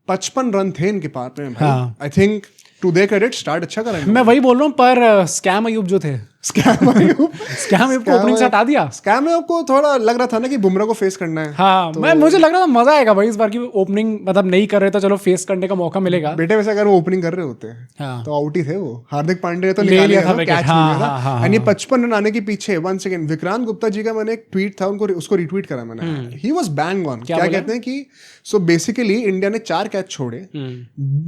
55 run थे इनके पास में भाई। I think to their credit start अच्छा करा। मैं वही बोल रहा हूँ, पर स्कैम अयूब जो थे, स्कैम अयूब को ओपनिंग से हटा दिया। स्कैम अयूब को थोड़ा लग रहा था ना कि बुमराह को फेस करना है। हाँ, तो मुझे लग रहा था मजा आएगा भाई इस बार की ओपनिंग, मतलब नहीं कर रहे तो चलो फेस करने का मौका मिलेगा। बेटे वैसे अगर वो ओपनिंग कर रहे होते तो आउट ही थे वो। हार्दिक पांड्या ने तो ले लिया था, कैच मिल गया था। एंड ये 55 रन आने के पीछे वन सेकंड विक्रांत गुप्ता जी का मैंने एक ट्वीट था, उसको रिट्वीट करा मैंने। He was bang on. क्या कहते हैं कि सो बेसिकली इंडिया ने 4 कैच छोड़े,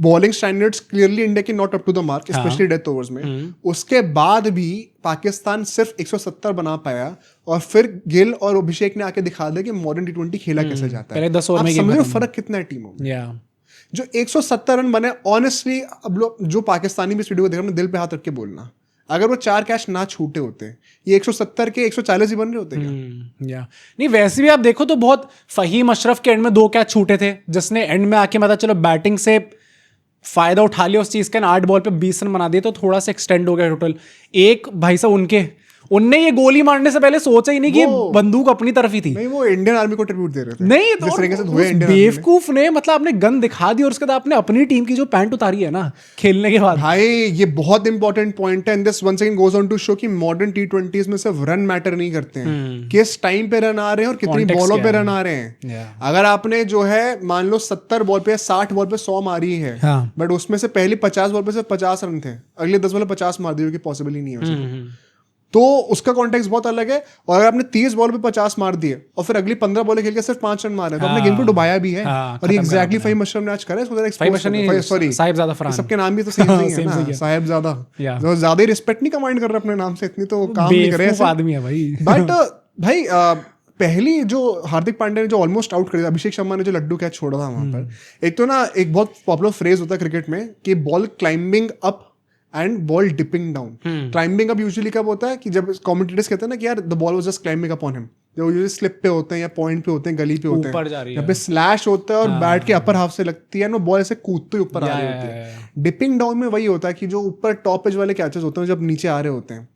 बॉलिंग स्टैंडर्ड्स क्लियरली इंडिया की not up to the mark, specially death overs में। उसके बाद भी पाकिस्तान सिर्फ 170 बना पाया, और फिर गिल और अभिषेक ने आके दिखा दिया कि मॉडर्न टी20 खेला कैसे जाता है। आप समझ रहे हो फर्क कितना है टीमों में। जो 170 रन बने, ऑनेस्टली अब लोग जो पाकिस्तानी भी इस वीडियो को देख रहे हैं, दिल पे हाथ रख के बोलना, अगर वो 4 कैच ना छूटे होते, ये 170 के 140 ही बन रहे होते क्या? नहीं, वैसे भी आप देखो तो बहुत फहीम अशरफ के एंड में 2 कैच छूटे थे, जिसने एंड में आके मतलब चलो बैटिंग से फायदा उठा लिया उस चीज का, 8 बॉल पे 20 रन बना दिए, तो थोड़ा सा एक्सटेंड हो गया टोटल। एक भाई साहब उनने ये गोली मारने से पहले सोचा ही नहीं कि बंदूक अपनी तरफ ही थी। नहीं, वो इंडियन आर्मी को ट्रिब्यूट दे रहे थे। नहीं, जिस तरीके से धोए इंडियन बेवकूफ ने मतलब आपने गन दिखा दी और उसके बाद आपने अपनी टीम की जो पैंट उतारी है ना खेलने के बाद। भाई ये बहुत इंपॉर्टेंट पॉइंट है, and this once again goes on to show कि मॉडर्न टी20s में सिर्फ रन मैटर नहीं करते हैं, किस टाइम पे रन आ रहे हैं और कितनी बॉलों पे रन आ रहे हैं। अगर आपने जो है मान लो 70 बॉल पे 60 बॉल पे 100 मारी है, बट उसमें से पहली 50 बॉल पे सिर्फ 50 रन थे, अगले 10 बॉल पे 50 मार दिए, पॉसिबल ही नहीं है। तो उसका कॉन्टेक्स्ट बहुत अलग है। और अगर आपने 30 बॉल पे 50 मार दिए और फिर अगली 15 बॉल खेल के सिर्फ 5 रन मारे, तो आपने गेम को डुबाया भी है। और ये एग्जैक्टली फहीम अशरफ ने आज करा है। सॉरी, सबके नाम भी तो सेम ही है ना, साहिबजादा। ज्यादा ही रिस्पेक्ट नहीं कमांड कर रहे अपने नाम से, इतनी तो काम नहीं कर रहे ऐसे आदमी है भाई। बट भाई पहली जो हार्दिक पांड्या ने जो ऑलमोस्ट आउट कर दिया, अभिषेक शर्मा ने जो लड्डू कैच छोड़ा था वहां पर, एक तो ना एक बहुत पॉपुलर फ्रेज होता है क्रिकेट में कि ball climbing up and ball dipping down. Climbing up usually कब होता है कि जब कमेंटेटर्स कहते हैं ना कि यार the ball was just climbing upon him, जब यूजुअली स्लिप पे होते हैं या पॉइंट पे होते हैं, गली पे होते हैं, यहाँ पे स्लैश होता है और बैट के अपर हाफ से लगती है, बॉल ऐसे कूदते ऊपर आ रही होती है। डिपिंग डाउन में वही होता है कि जो ऊपर टॉप एज वाले कैचेस होते हैं जब नीचे आ रहे होते हैं,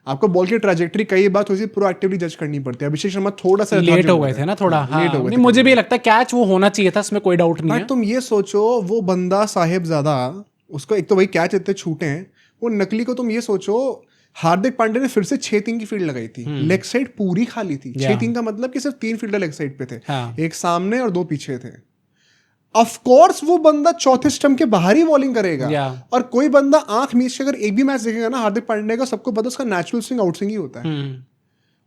आपको बॉल की ट्रैजेक्टरी कई बात हुई प्रोएक्टिवली जज करनी पड़ती है। अभिषेक शर्मा थोड़ा सा लेट हो गए थे ना, थोड़ा लेट हो गए। मुझे भी लगता है कैच वो होना चाहिए था, इसमें कोई डाउट नहीं है। तुम ये सोचो वो बंदा साहिबजादा, उसको एक तो वही कैच इतने छूटे हैं, वो नकली को तुम ये सोचो, हार्दिक पांड्या ने फिर से 6-3 की फील्ड लगाई थी, लेग साइड पूरी खाली थी। 6-3 का मतलब कि सिर्फ 3 फील्डर लेग साइड पे थे, एक सामने और 2 पीछे थे। ऑफ कोर्स वो बंदा चौथे स्टंप के बाहर ही बॉलिंग करेगा, और कोई बंदा आंख मीच के अगर एक भी मैच देखेगा ना हार्दिक पांड्या का, सबको पता उसका नेचुरल स्विंग आउट स्विंग ही होता है।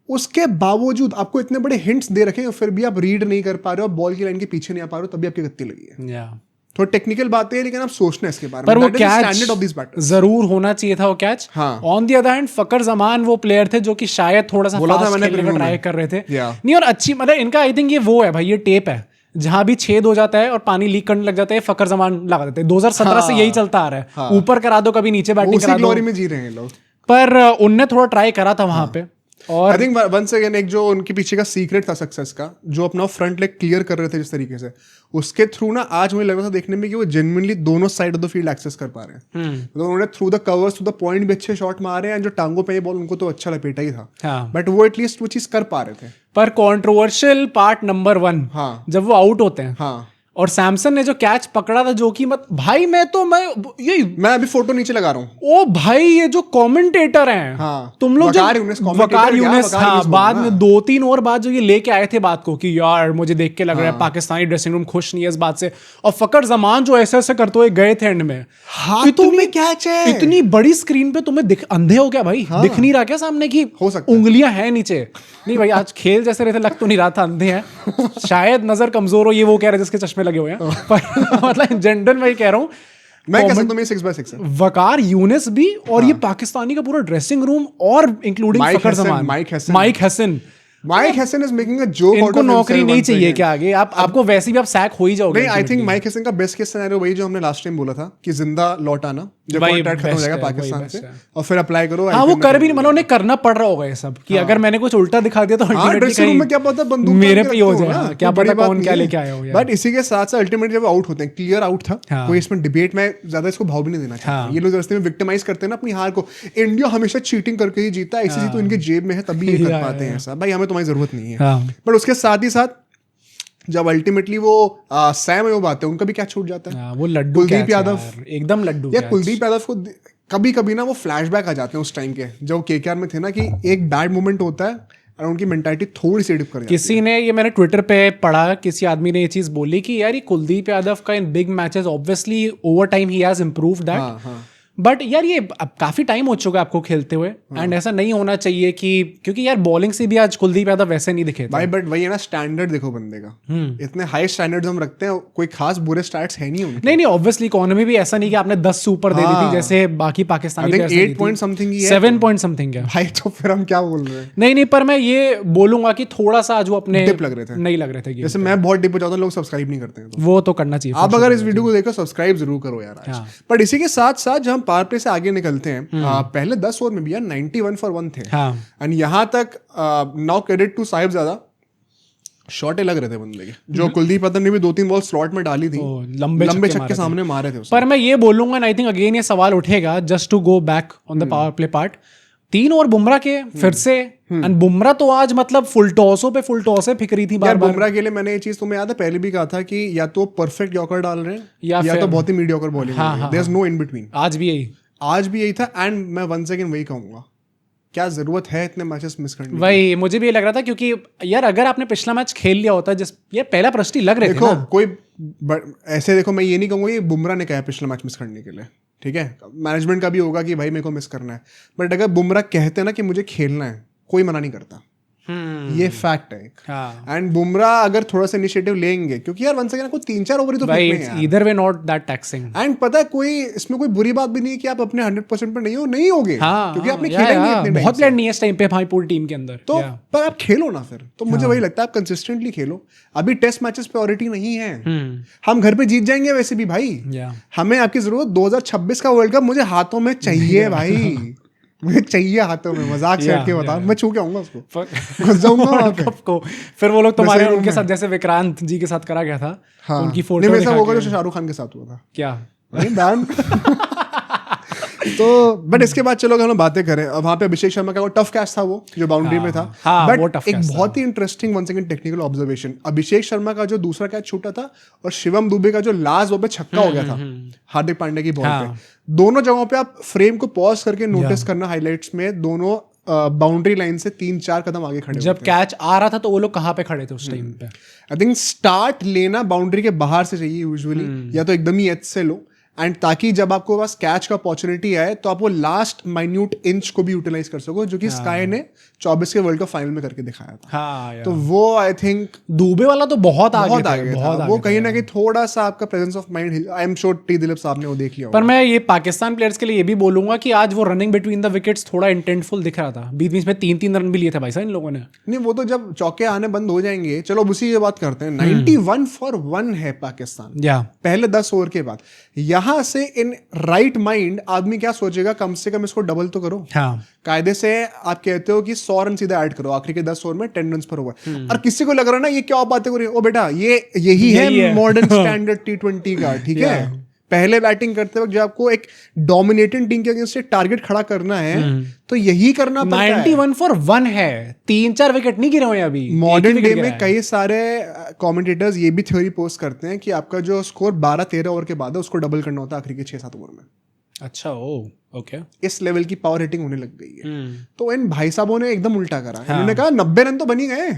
उसके बावजूद आपको इतने बड़े हिंट्स दे रखे, फिर भी आप रीड नहीं कर पा रहे हो, बॉल की लाइन के पीछे नहीं आ पा रहे हो, तभी आपकी गत्ती लगी है। थोड़ा टेक्निकल बातें हैं, लेकिन आप सोचना इसके बारे में। पर वो कैच जरूर होना चाहिए था, वो catch. On the other hand Fakhar Zaman वो प्लेयर थे जो कि शायद थोड़ा सा फास्ट खेलने का ट्राई कर रहे थे। नहीं, और अच्छी मतलब इनका आई थिंक ये वो है भाई, ये टेप है जहां भी छेद हो जाता है और पानी लीक करने लग जाता है, फकर जमान लगा देते हैं। 2017 से यही चलता आ रहा है, ऊपर करा दो, कभी नीचे बैटिंग करा दो, ग्लोरी में जी रहे हैं लोग। पर उनने थोड़ा ट्राई करा था वहां पे। और आई थिंक वंस अगेन एक जो उनके पीछे का सीक्रेट था सक्सेस का, जो अपना फ्रंट लेग क्लियर कर रहे थे जिस तरीके से, उसके थ्रू ना आज मुझे लग रहा था देखने में कि वो जेन्युइनली दोनों side of the field access कर पा रहे हैं। तो उन्होंने through the covers through the point भी अच्छे शॉट मारे हैं, जो टांगों पे ये बॉल उनको तो अच्छा लपेटा ही था, बट वो एटलीस्ट वो चीज कर पा रहे थे। पर कंट्रोवर्शियल पार्ट नंबर 1, जब वो आउट होते हैं और सैमसन ने जो कैच पकड़ा था, जो कि मत भाई मैं अभी फोटो नीचे लगा रहा हूँ। ओ भाई, ये जो कमेंटेटर हैं, तुम लोग वकार यूनिस, बाद में 2-3 और बात जो ये लेके आए थे बात को कि यार मुझे देख के लग रहा है पाकिस्तानी ड्रेसिंग रूम खुश नहीं है इस बात से, और फकर जमान जो ऐसे ऐसे करते हुए गए थे एंड में, तुम्हें कैच है, इतनी बड़ी स्क्रीन पे तुम्हें अंधे हो क्या भाई? दिख नहीं रहा क्या सामने की उंगलियां हैं नीचे? नहीं भाई, आज खेल जैसे रहते लग तो नहीं रहा था अंधे हैं, शायद नजर कमजोर हो, ये वो कह रहे जिसके चश्मे लगे हुए हैं। पर मतलब जनरल मैं कह रहा हूँ, मैं कह सकता हूँ 6x6 है। वकार यूनिस भी और ये पाकिस्तानी का पूरा ड्रेसिंग रूम और including Fakhar Zaman, Mike Hesson is making a joke. इनको नौकरी नहीं चाहिए क्या आगे? आपको वैसे भी आप सैक हो ही जाओगे। नहीं, आई थिंक माइक हैसन का बेस्ट केस सिनेरियो वही जो हमने लास्ट टाइम बोला था कि जिंदा लौट आना, जब कॉन्ट्रैक्ट खत्म हो जाएगा पाकिस्तान से, और फिर अप्लाई करो। हाँ, वो कर भी नहीं, मतलब उन्हें करना पड़ रहा होगा ये सब कि अगर मैंने कुछ उल्टा दिखा दिया तो ड्रेसिंग रूम में क्या पता बंदूक मेरे पे हो जाए, क्या पता कौन क्या लेके आया हो। बट इसी के साथ साथ अल्टीमेटली जब आउट होते हैं, क्लियर आउट था, कोई इसमें डिबेट में ज्यादा इसको भाव भी नहीं देना चाहिए। ये लोग रास्ते में विक्टिमाइज करते हैं ना अपनी हार को, इंडिया हमेशा चीटिंग करके ही जीता है, ऐसी तो इनके जेब में है तभी ये कर पाते हैं ऐसा। भाई हमें तुम्हारी जरूरत नहीं है। बट उसके साथ ही साथ जब अल्टीमेटली वो सैम अयूब आते हैं, उनका भी क्या छूट जाता है, वो लड्डू कुलदीप यादव, एकदम लड्डू या कुलदीप यादव को कभी कभी ना वो फ्लैशबैक आ जाते हैं उस टाइम के जब केकेआर में थे ना, कि एक बैड मोमेंट होता है और उनकी मेंटालिटी थोड़ी सी डिप कर जाती है। किसी ने ये मैंने ट्विटर पे पढ़ा, किसी आदमी ने ये चीज बोली कि यार ये कुलदीप यादव का in big matches obviously over time ही हैज इंप्रूव्ड दैट, बट यार ये अब काफी टाइम हो चुका है आपको खेलते हुए, एंड ऐसा नहीं होना चाहिए कि, क्योंकि यार बॉलिंग से भी आज कुलदीप यादव वैसे नहीं दिखे भाई, बट वही है ना, स्टैंडर्ड देखो बंदे का, इतने हाई स्टैंडर्ड्स हम रखते हैं, कोई खास बुरे स्टैट्स है नहीं उनके। नहीं ऑब्वियसली इकोनॉमी भी ऐसा नहीं कि आपने 10 से ऊपर दे दी थी जैसे बाकी पाकिस्तानी प्लेयर्स ने दी थी। 8 पॉइंट समथिंग ही है, 7 पॉइंट समथिंग है भाई, तो फिर हम क्या बोल रहे हैं। नहीं पर मैं ये बोलूंगा कि थोड़ा सा आज वो अपने डिप लग रहे थे, नहीं लग रहे थे, जैसे मैं बहुत डिप हो जाता हूं, लोग सब्सक्राइब नहीं करते हैं, तो वो तो करना चाहिए। आप अगर इस वीडियो को देखो सब्सक्राइब जरूर करो यार आज। बट इसी के साथ साथ जब हम पावर प्ले से आगे निकलते हैं, पहले 10 ओवर में भी यार 91 फॉर 1 थे, एंड यहाँ तक नाउ क्रेडिट टू साहिबजादा, शॉटे लग रहे थे बंदे के, जो कुलदीप यादव ने भी 2-3 बॉल स्लॉट में डाली थी, लंबे छक्के सामने मारे थे उसने। पर मैं ये बोलूंगा, आई थिंक अगेन ये सवाल उठेगा, just to go back on the power play part, 3 over Bumrah के फिर से, एंड बुमराह तो आज मतलब फुल टॉस फिक रही थी बार-बार। बुमराह के लिए मैंने ये चीज तुम्हें याद है पहले भी कहा था कि या तो परफेक्ट यॉर्कर डाल रहे हैं या तो बहुत ही mediocre bowling, there is no in between. आज भी यही था, एंड मैं वन सेकंड वही कहूंगा, क्या जरूरत है इतने मैचेस मिस करने की? वही मुझे भी ये लग रहा था, क्योंकि यार अगर आपने पिछला मैच खेल लिया होता, जिस ये पहला प्रश्न लग रहे थे ना, कोई ऐसे देखो, मैं ये नहीं कहूंगा ये बुमराह ने कहा पिछला मैच मिस करने के लिए, ठीक है, मैनेजमेंट का भी होगा कि भाई मेरे को मिस करना है, बट अगर बुमराह कहते हैं ना कि मुझे खेलना है, कोई मना नहीं करता, ये फैक्ट है। एंड बुमराह अगर थोड़ा सा इनिशिएटिव लेंगे, क्योंकि यार वन सेकंड को 3-4 ओवर ही तो फेंकने हैं, either way not that taxing, and पता है कोई इसमें कोई बुरी बात भी नहीं है कि आप अपने 100% पे नहीं होगे, क्योंकि आपने खेला ही नहीं इतने बहुत प्लेयर नहीं है इस टाइम पे हमारी पूरी टीम के अंदर, तो पर आप खेलो ना फिर, तो मुझे वही लगता है आप कंसिस्टेंटली खेलो। अभी टेस्ट मैचेस प्रायोरिटी नहीं है, हम घर पे जीत जाएंगे वैसे भी भाई, हमें आपकी जरूरत 2026 का वर्ल्ड कप मुझे हाथों में चाहिए भाई, मुझे चाहिए हाथों में, मजाक से हट के बता, मैं छू के आऊंगा उसको, घुस जाऊंगा वहां पे को, फिर वो लोग तुम्हारे उनके साथ जैसे विक्रांत जी के साथ करा गया था, उनकी फोटो नहीं, वैसा होगा जो शाहरुख खान के साथ हुआ था, क्या बैन तो बट इसके बाद चलो हम बातें करें, वहां पे अभिषेक शर्मा का वो टफ कैच था, वो जो बाउंड्री में था, बट एक बहुत ही interesting one second technical observation, Abhishek Sharma का जो दूसरा कैच छूटा था और शिवम दुबे का जो लास्ट बॉल पे छक्का हो गया था हार्दिक पांड्या की बॉल पे, दोनों जगहों पे आप फ्रेम को पॉज करके नोटिस करना हाइलाइट्स में, दोनों बाउंड्री लाइन से 3-4 कदम आगे खड़े, जब कैच आ रहा था तो वो लोग कहाँ पे खड़े थे उस टाइम पे? आई थिंक स्टार्ट लेना बाउंड्री के बाहर से चाहिए यूजुअली, या तो एकदम ही एज से लो, एंड ताकि जब आपको पास कैच का अपॉर्चुनिटी आए तो आप वो लास्ट माइन्यूट इंच को भी यूटिलाइज कर सको, जो कि स्काई ने 24 के वर्ल्ड कप फाइनल में करके दिखाया था। तो वो आई थिंक दुबे वाला तो बहुत आगे था, वो कहीं ना कहीं थोड़ा सा आपका presence of mind, I am sure T Dilip साहब ने वो देख लिया। पर मैं ये पाकिस्तान प्लेयर्स के लिए ये भी बोलूंगा कि आज वो रनिंग बिटवीन द विकेट्स थोड़ा इंटेंटफुल दिख रहा था, बीच बीच में 3-3 रन भी लिए थे भाई साहब इन लोगों ने। नहीं वो तो जब चौके आने बंद हो जाएंगे, चलो अब उसी ये बात करते हैं, 91 फॉर 1 है पाकिस्तान पहले 10 ओवर के बाद। यहां से इन राइट माइंड आदमी क्या सोचेगा, कम से कम इसको डबल तो करो। कायदे से आप कहते हो कि 100 रन सीधा ऐड करो आखिरी के 10 ओवर में 10 रन पर ओवर, और किसी को लग रहा है ना ये क्या बातें कर रही है, ओ बेटा यही है मॉडर्न स्टैंडर्ड T20 का, ठीक है। पहले बैटिंग करते वक्त जब आपको एक डोमिनेटिंग टीम के अगेंस्ट टारगेट खड़ा करना है तो यही करना पड़ता है। 91 फॉर 1 है, 3-4 विकेट नहीं गिरे हुए अभी। मॉडर्न डे में कई सारे कमेंटेटर्स ये भी थ्योरी पोस्ट करते हैं कि आपका जो स्कोर 12-13 ओवर के बाद है उसको डबल करना होता है आखिरी के 6-7 ओवर में। अच्छा, ओके, इस लेवल की पावर हिटिंग होने लग गई है। तो इन भाई साहबों ने एकदम उल्टा करा, इन्होंने कहा 90 रन तो बन ही गए,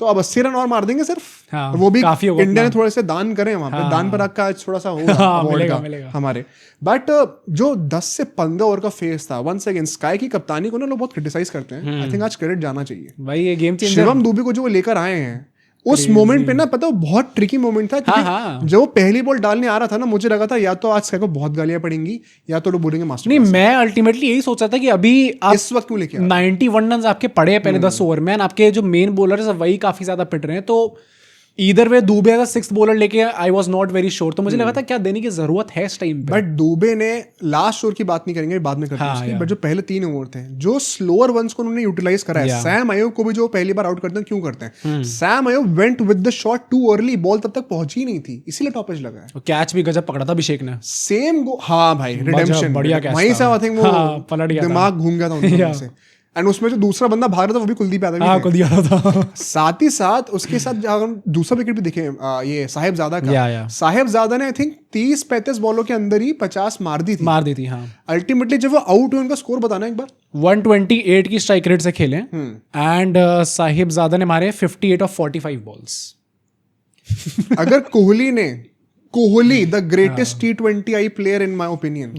तो अब 80 रन और मार देंगे सिर्फ। वो भी इंडिया ने थोड़े से दान करें वहां पे, दान पर आपका थोड़ा सा होगा हमारे। बट जो 10 से 15 ओवर का फेस था, वंस अगेन स्काई की कप्तानी को ना लोग बहुत क्रिटिसाइज करते हैं, आई थिंक आज क्रेडिट जाना चाहिए भाई, ये गेम चेंजर शिवम दुबे को जो वो लेकर आए हैं उस मोमेंट पे ना, पता है बहुत ट्रिकी मोमेंट था, क्योंकि जब वो पहली बॉल डालने आ रहा था ना, मुझे लगा था या तो आज स्काई को बहुत गालियां पड़ेंगी या तो लोग बोलेंगे मास्टर। नहीं, मैं अल्टीमेटली यही सोचा था कि अभी आप इस वक्त क्यों लेके 91 रन आपके पड़े हैं पहले 10 ओवर में, आपके जो मेन बॉलर है वही काफी ज्यादा पिट रहे हैं, तो ईदर वे दुबे का 6th बॉलर लेके I was not very sure, तो मुझे लगा था क्या देने की जरूरत है इस टाइम पे। बट दुबे ने लास्ट ओवर की बात नहीं करेंगे, बाद में करते हैं, बट जो पहले 3 ओवर थे जो स्लोअर वंस को उन्होंने यूटिलाइज करा है। सैम अयूब को भी जो पहली बार आउट करते हैं, क्यों करते हैं, Sam Ayub went with the shot too early, ball तब तक पहुंची नहीं थी, इसीलिए टॉपेज लगा है। कैच भी गजब पकड़ा था अभिषेक ने, सेम हाँ भाई, रिडेम्पशन बढ़िया कैच, वहीं से आई थिंक वो दिमाग घूम गया था उनसे। एंड उसमें जो दूसरा बंदा भाग रहा था वो भी कुलदीप यादव हाँ, कुलदीप यादव था। साथ ही साथ उसके साथ हम दूसरा विकेट भी देखे, ये साहिबजादा का। साहिबजादा ने आई थिंक 30-35 बॉलों के अंदर ही 50 मार दी थी। हाँ। अल्टीमेटली जब वो आउट हुए, उनका स्कोर बताना एक बार। 128 की स्ट्राइक रेट से खेले एंड साहिबजादा ने मारे 58 ऑफ 45 बॉल्स। अगर Kohli the greatest T20I player in my opinion,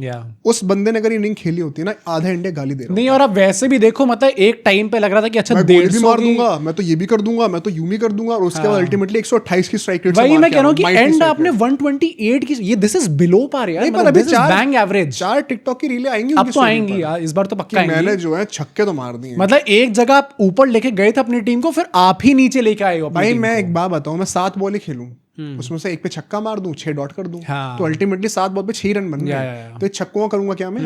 उस बंदे ने अगर इनिंग खेली होती ना, आधा इंडिया गाली दे रहा नहीं। और अब वैसे भी देखो, मतलब एक टाइम पे लग रहा था कि अच्छा मैं गोली भी मार दूंगा, मैं तो ये भी कर दूंगा, मैं तो यूं भी कर दूंगा, और उसके बाद अल्टीमेटली 128 की स्ट्राइक रेट से वही मैं कह रहा हूं कि एंड आपने 128 की, ये दिस इज बिलो पार यार। नहीं, पर अभी बैंग एवरेज 4 टिकटॉक की रीलें आएंगी, अब तो आएंगी इस बार तो पक्का आएंगी। मैंने जो है छक्के तो मार दिए। मतलब एक जगह आप ऊपर लेके गए थे अपनी टीम को, फिर आप ही नीचे लेके आए हो भाई। मैं एक बात बताऊं, मैं 7 बॉल ही खेलूं, उसमें से एक पे छक्का मार दूं, 6 डॉट कर दूं, तो अल्टीमेटली 7 बॉल पे 6 रन बन गए। तो ये छक्कों करूंगा क्या मैं?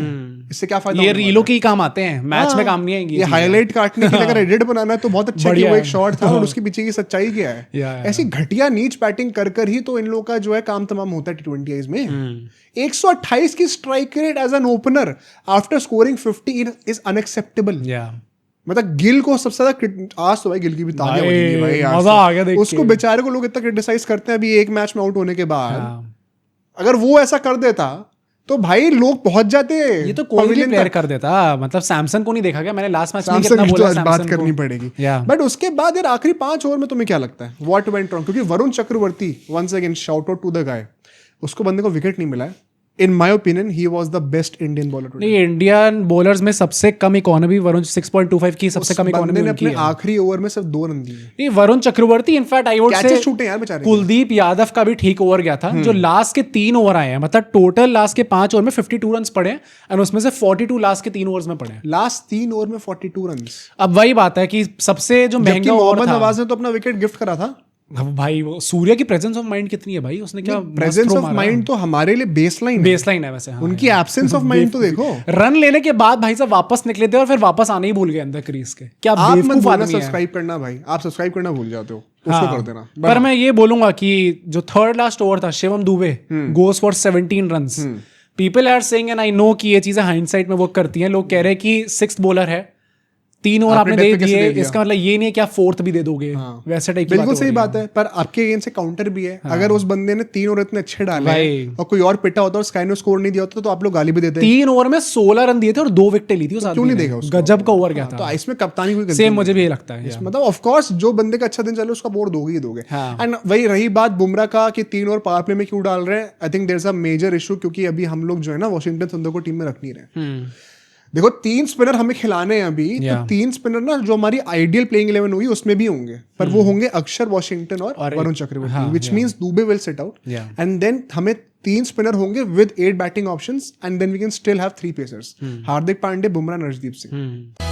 इससे क्या फायदा? ये रीलों की काम आते हैं, मैच में काम नहीं आएंगे। ये हाईलाइट काटने के लिए अगर एडिट बनाना है तो बहुत अच्छा कि वो एक शॉट था और उसके पीछे की सच्चाई क्या है। ऐसी घटिया नीच बैटिंग कर ही तो इन लोगों का जो है काम तमाम होता है T20Is में। 128 की strike rate as an opener after scoring 50 is unacceptable. मतलब गिल को सबसे ज्यादा आज तो भाई गिल की भी तालियां बजेंगी भाई, मजा आ गया देख के। उसको बेचारे को लोग इतना क्रिटिसाइज करते हैं अभी एक मैच में आउट होने के बाद। अगर वो ऐसा कर देता तो भाई लोग पहुंच जाते। ये तो कोई भी प्लेयर कर देता, मतलब सैमसन को नहीं देखा क्या मैंने लास्ट मैच में कितना बोला सैमसन बात करनी पड़ेगी। बट उसके बाद यार आखिरी 5 ओवर में तुम्हें क्या लगता है व्हाट वेंट रॉन्ग? क्योंकि Varun Chakravarthy, once again shout out to the guy, उसको बंदे को विकेट नहीं मिला है। In my opinion, he was the best Indian bowler today. नहीं, इंडियन बॉलर्स में सबसे कम इकोनॉमी वरुण 6.25 की सबसे कम इकोनॉमी ने अपने आखिरी ओवर में सिर्फ 2 रन दिए। नहीं, Varun Chakravarthy in fact I would say छूटे यार बेचारे। कुलदीप यादव का भी ठीक ओवर गया था, जो लास्ट के 3 ओवर आए हैं, मतलब टोटल लास्ट के 5 ओवर में 52 रन पड़े और उसमें से 42 लास्ट के 3 ओवर्स में पड़े। लास्ट 3 ओवर में 42 रन। अब वही बात है कि सबसे जो महंगा मोहम्मद नवाज ने तो अपना विकेट गिफ्ट करा था भाई। वो सूर्य की प्रेजेंस ऑफ माइंड कितनी है भाई, उसने क्या प्रेजेंस ऑफ माइंड तो हमारे लिए बेसलाइन है वैसे। उनकी एब्सेंस ऑफ माइंड तो देखो। रन लेने के बाद भाई साहब वापस निकले थे और फिर वापस आने ही भूल गए अंदर क्रीज के। क्या आप मत बोलना सब्सक्राइब करना भाई, आप सब्सक्राइब करना भूल जाते हो, उसको कर देना। पर मैं ये बोलूंगा कि जो थर्ड लास्ट ओवर था, Shivam Dube goes for 17 runs. People are saying and I know कि ये चीजें हाइंडसाइट में वर्क करती हैं। लोग कह रहे हैं कि 6th बॉलर है, 3 ओवर आपने दे दिए, इसका मतलब ये नहीं है कि आप 4th भी दे दोगे। वैसे टाइप की बिल्कुल सही बात है। पर आपके अगेंस्ट से काउंटर भी है। अगर उस बंदे ने 3 ओवर इतने अच्छे डाले और कोई और पिटा होता और स्काई ने स्कोर नहीं दिया होता तो आप लोग गाली भी देते। 3 ओवर में 16 रन दिए थे और 2 विकेटें ली थी। क्यों नहीं देखा उसको? गजब का ओवर गया था। तो इसमें कप्तानी कोई सेम मुझे भी लगता है। मतलब ऑफ कोर्स जो बंदे का अच्छा दिन चले उसका बोर्ड दोगे ही दोगे। एंड वही रही बात बुमराह का कि 3 ओवर पावर प्ले में क्यों डाल रहे हैं, I think there is a major issue, क्योंकि अभी हम लोग जो है ना वॉशिंगटन सुंदर को टीम में रख नहीं रहे। देखो 3 स्पिनर हमें खिलाने हैं अभी, तो 3 स्पिनर ना जो हमारी आइडियल प्लेइंग 11 होगी उसमें भी होंगे, पर वो होंगे अक्षर वॉशिंगटन और Varun Chakravarthy, which means Dube will sit out and then हमें 3 स्पिनर होंगे with 8 batting options and then we can still have 3 pacers, Hardik Pandya, Bumrah, Arshdeep Singh.